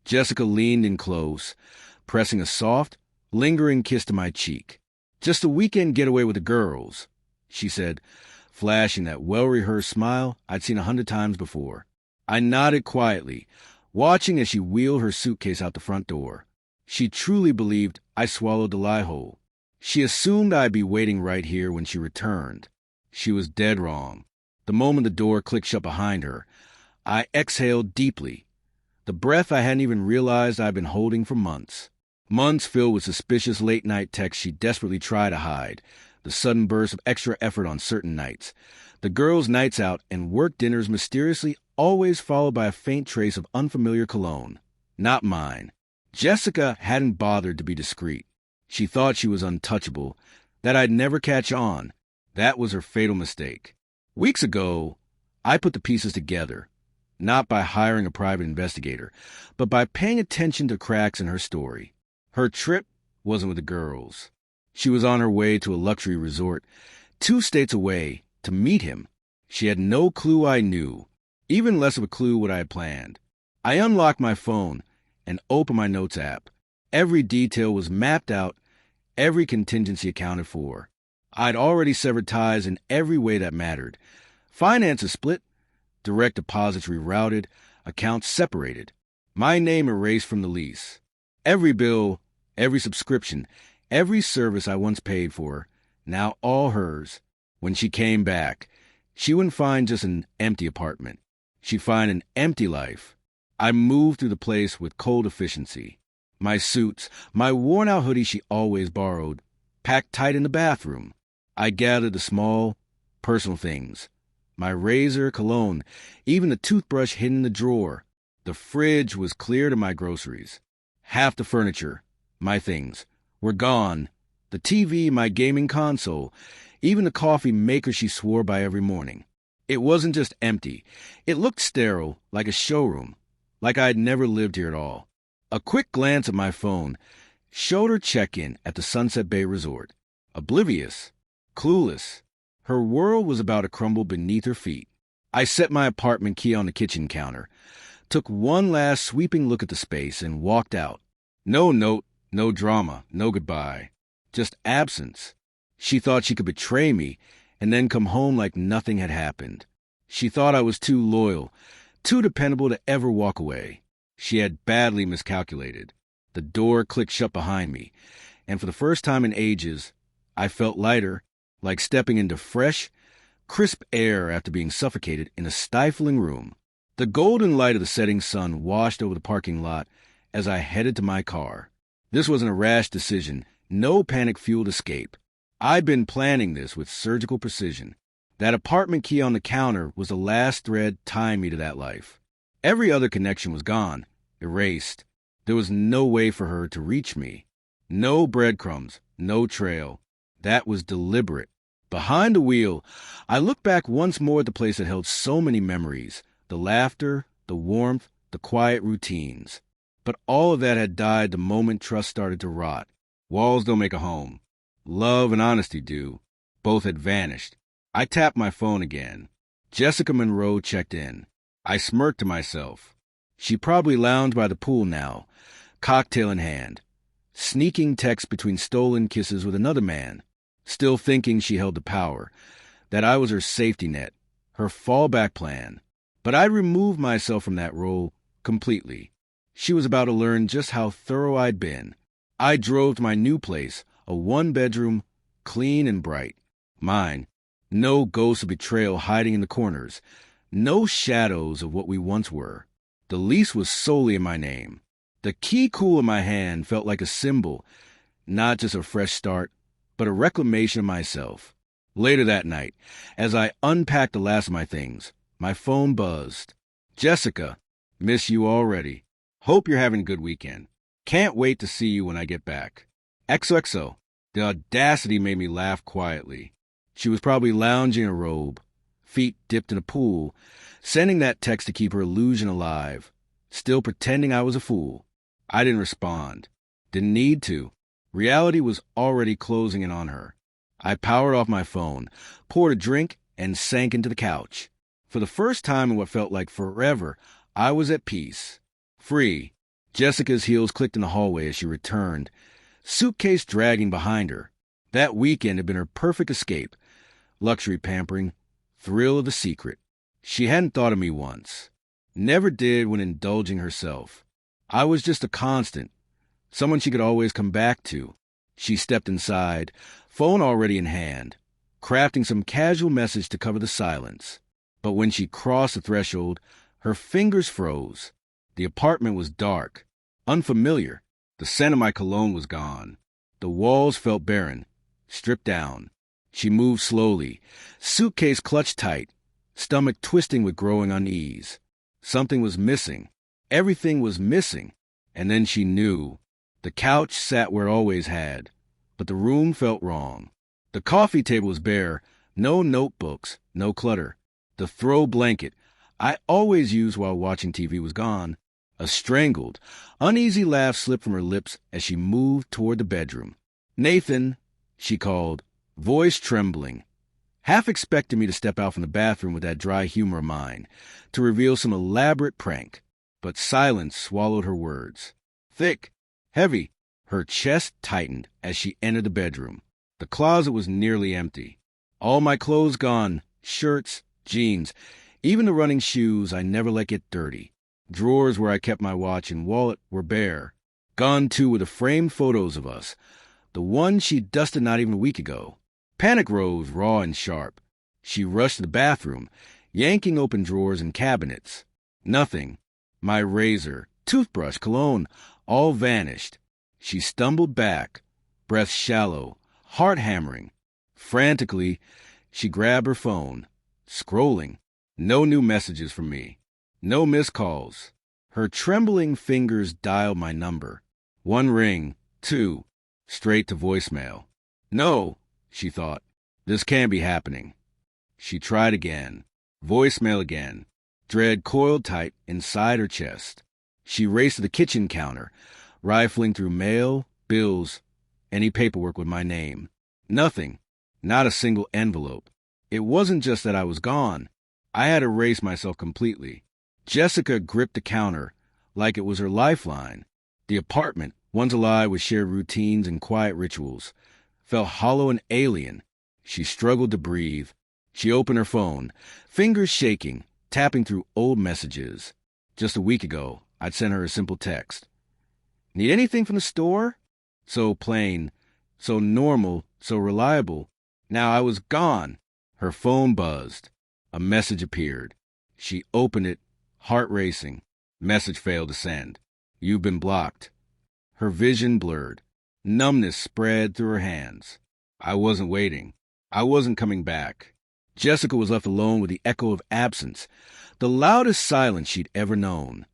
Jessica leaned in close, pressing a soft, lingering kiss to my cheek. "Just a weekend getaway with the girls," she said, flashing that well-rehearsed smile I'd seen 100 times before. I nodded quietly, watching as she wheeled her suitcase out the front door. She truly believed I swallowed the lie whole. She assumed I'd be waiting right here when she returned. She was dead wrong. The moment the door clicked shut behind her, I exhaled deeply. The breath I hadn't even realized I'd been holding for months. Months filled with suspicious late-night texts she desperately tried to hide, the sudden burst of extra effort on certain nights, the girls' nights out and work dinners mysteriously always followed by a faint trace of unfamiliar cologne. Not mine. Jessica hadn't bothered to be discreet. She thought she was untouchable, that I'd never catch on. That was her fatal mistake. Weeks ago, I put the pieces together, not by hiring a private investigator, but by paying attention to cracks in her story. Her trip wasn't with the girls. She was on her way to a luxury resort, 2 states away, to meet him. She had no clue I knew, even less of a clue what I had planned. I unlocked my phone and opened my notes app. Every detail was mapped out, every contingency accounted for. I'd already severed ties in every way that mattered. Finances split, direct deposits rerouted, accounts separated. My name erased from the lease. Every bill, every subscription, every service I once paid for, now all hers. When she came back, she wouldn't find just an empty apartment. She'd find an empty life. I moved through the place with cold efficiency. My suits, my worn-out hoodie she always borrowed, packed tight in the bathroom. I gathered the small, personal things. My razor, cologne, even the toothbrush hidden in the drawer. The fridge was cleared of my groceries. Half the furniture, my things, were gone. The TV, my gaming console, even the coffee maker she swore by every morning. It wasn't just empty. It looked sterile, like a showroom, like I had never lived here at all. A quick glance at my phone showed her check-in at the Sunset Bay Resort. Oblivious, clueless. Her world was about to crumble beneath her feet. I set my apartment key on the kitchen counter, took one last sweeping look at the space, and walked out. No note, no drama, no goodbye. Just absence. She thought she could betray me and then come home like nothing had happened. She thought I was too loyal, too dependable to ever walk away. She had badly miscalculated. The door clicked shut behind me, and for the first time in ages, I felt lighter, like stepping into fresh, crisp air after being suffocated in a stifling room. The golden light of the setting sun washed over the parking lot as I headed to my car. This wasn't a rash decision, no panic-fueled escape. I'd been planning this with surgical precision. That apartment key on the counter was the last thread tying me to that life. Every other connection was gone, erased. There was no way for her to reach me. No breadcrumbs, no trail. That was deliberate. Behind the wheel, I looked back once more at the place that held so many memories, the laughter, the warmth, the quiet routines. But all of that had died the moment trust started to rot. Walls don't make a home. Love and honesty do. Both had vanished. I tapped my phone again. Jessica Monroe checked in. I smirked to myself. She probably lounged by the pool now, cocktail in hand, sneaking texts between stolen kisses with another man, still thinking she held the power, that I was her safety net, her fallback plan. But I'd removed myself from that role completely. She was about to learn just how thorough I'd been. I drove to my new place, a 1-bedroom, clean and bright. Mine. No ghosts of betrayal hiding in the corners. No shadows of what we once were. The lease was solely in my name. The key cool in my hand felt like a symbol, not just a fresh start, but a reclamation of myself. Later that night, as I unpacked the last of my things, my phone buzzed. "Jessica, miss you already. Hope you're having a good weekend. Can't wait to see you when I get back. XOXO." The audacity made me laugh quietly. She was probably lounging in a robe, feet dipped in a pool, sending that text to keep her illusion alive, still pretending I was a fool. I didn't respond. Didn't need to. Reality was already closing in on her. I powered off my phone, poured a drink, and sank into the couch. For the first time in what felt like forever, I was at peace. Free. Jessica's heels clicked in the hallway as she returned, suitcase dragging behind her. That weekend had been her perfect escape. Luxury pampering, thrill of the secret. She hadn't thought of me once. Never did when indulging herself. I was just a constant, someone she could always come back to. She stepped inside, phone already in hand, crafting some casual message to cover the silence. But when she crossed the threshold, her fingers froze. The apartment was dark, unfamiliar. The scent of my cologne was gone. The walls felt barren, stripped down. She moved slowly, suitcase clutched tight, stomach twisting with growing unease. Something was missing. Everything was missing. And then she knew. The couch sat where it always had, but the room felt wrong. The coffee table was bare, no notebooks, no clutter. The throw blanket I always used while watching TV was gone. A strangled, uneasy laugh slipped from her lips as she moved toward the bedroom. "Nathan," she called, voice trembling. Half expecting me to step out from the bathroom with that dry humor of mine, to reveal some elaborate prank. But silence swallowed her words. Thick, heavy, her chest tightened as she entered the bedroom. The closet was nearly empty. All my clothes gone, shirts, jeans, even the running shoes I never let get dirty. Drawers where I kept my watch and wallet were bare. Gone, too, were the framed photos of us, the one she dusted not even a week ago. Panic rose, raw and sharp. She rushed to the bathroom, yanking open drawers and cabinets. Nothing. My razor, toothbrush, cologne, all vanished. She stumbled back, breath shallow, heart hammering. Frantically, she grabbed her phone, scrolling. No new messages from me. No missed calls. Her trembling fingers dialed my number. One ring, two, straight to voicemail. No, she thought. This can't be happening. She tried again. Voicemail again. Dread coiled tight inside her chest. She raced to the kitchen counter, rifling through mail, bills, any paperwork with my name. Nothing. Not a single envelope. It wasn't just that I was gone. I had erased myself completely. Jessica gripped the counter like it was her lifeline. The apartment, once alive with shared routines and quiet rituals, felt hollow and alien. She struggled to breathe. She opened her phone, fingers shaking, tapping through old messages. Just a week ago, I'd sent her a simple text. Need anything from the store? So plain, so normal, so reliable. Now I was gone. Her phone buzzed. A message appeared. She opened it, heart racing. Message failed to send. You've been blocked. Her vision blurred. Numbness spread through her hands. I wasn't waiting. I wasn't coming back. Jessica was left alone with the echo of absence, the loudest silence she'd ever known.